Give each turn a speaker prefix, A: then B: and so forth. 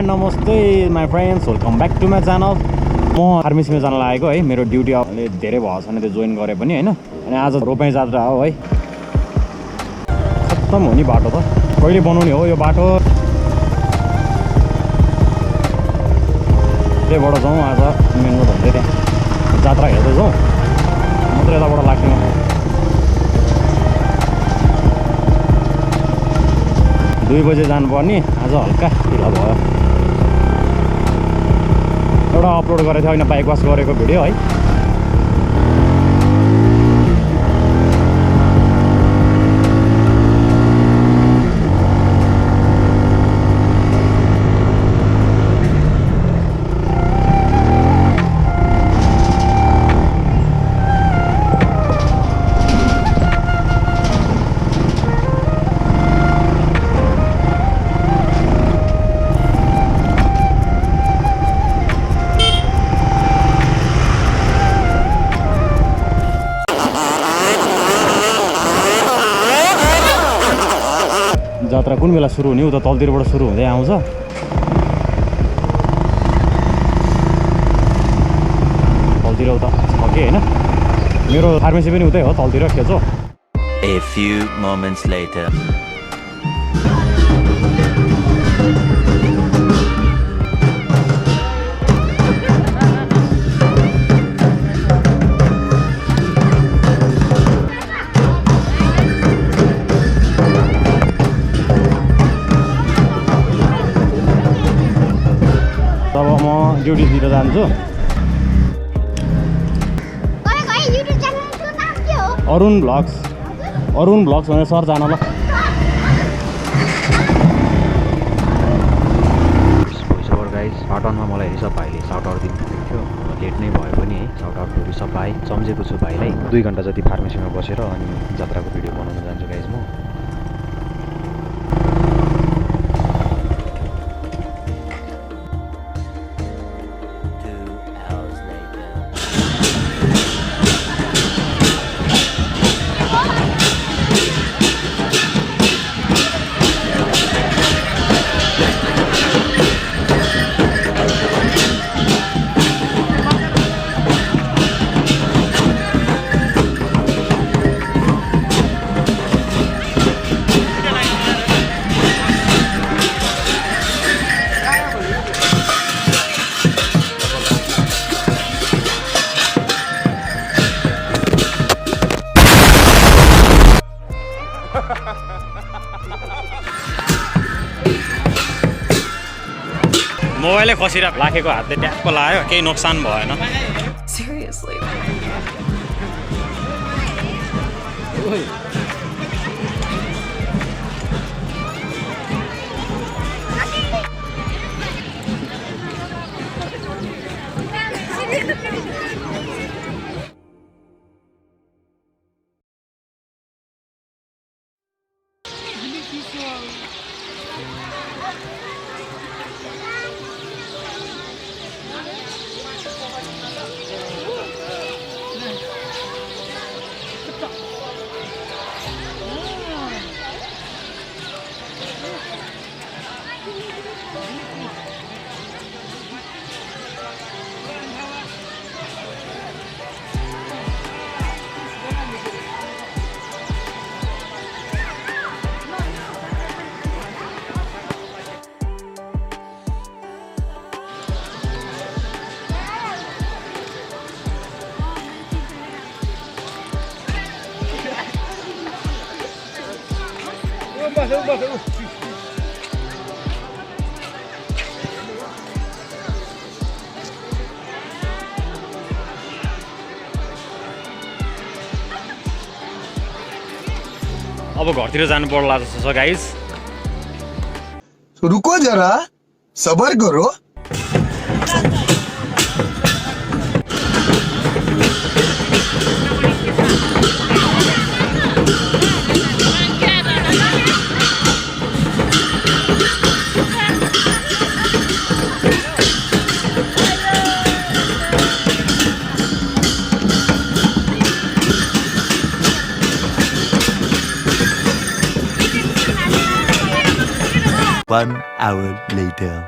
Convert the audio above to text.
A: And नमस्ते my friends, welcome back to my channel. म फार्मेसीमा जान लागेको है। मेरो ड्युटी अहिले धेरै भएको छैन, त्यो जोइन गरेँ पनि होइन। अनि आज रोपाइ जात्रा हो है। खत्तम हो नि बाटो त, कहिले बनाउने हो यो बाटो। त्यहीबाट जाउँ आज मेन रोड भन्दै, त्यहाँ जात्रा हेर्दै जाउँ मात्र यताबाट लाग्ने। 2 बजे जानुपर्ने, आज हल्का ढिलो भयो। एउटा अपलोड गरेको थियो होइन, बाइक वास गरेको भिडियो है। जात्रा कुन बेला सुरु हुने, उता तलतिरबाट सुरु हुँदै आउँछ। तलतिर उता छ कि होइन, मेरो फार्मेसी पनि उतै हो तलतिर खेल्छौ।
B: A few moments later.
A: तब म ड्युटीतिर जान्छु। अरुण भ्लग्स भनेर सर जान ल। भोइसओभर गाइज, पाटनमा मलाई रिसभ भाइले साउट आउट दिनुभएको थियो। लेट नै भयो पनि है, साउट आउट टु रिसभ भाइ। सम्झेको छु भाइलाई। 2 घन्टा जति फार्मेसीमा बसेर अनि जात्राको भिडियो बनाउन जान्छु गाइज म। मोबाइलै खसिरा राखेको हातले ट्याक्क लाग्यो, केही नोक्सान भएन।
C: Seriously.
A: अब घरतिर जानु पर्ला जस्तो छ गाइस।
D: रुको जरा, सबर करो।
B: 1 hour later.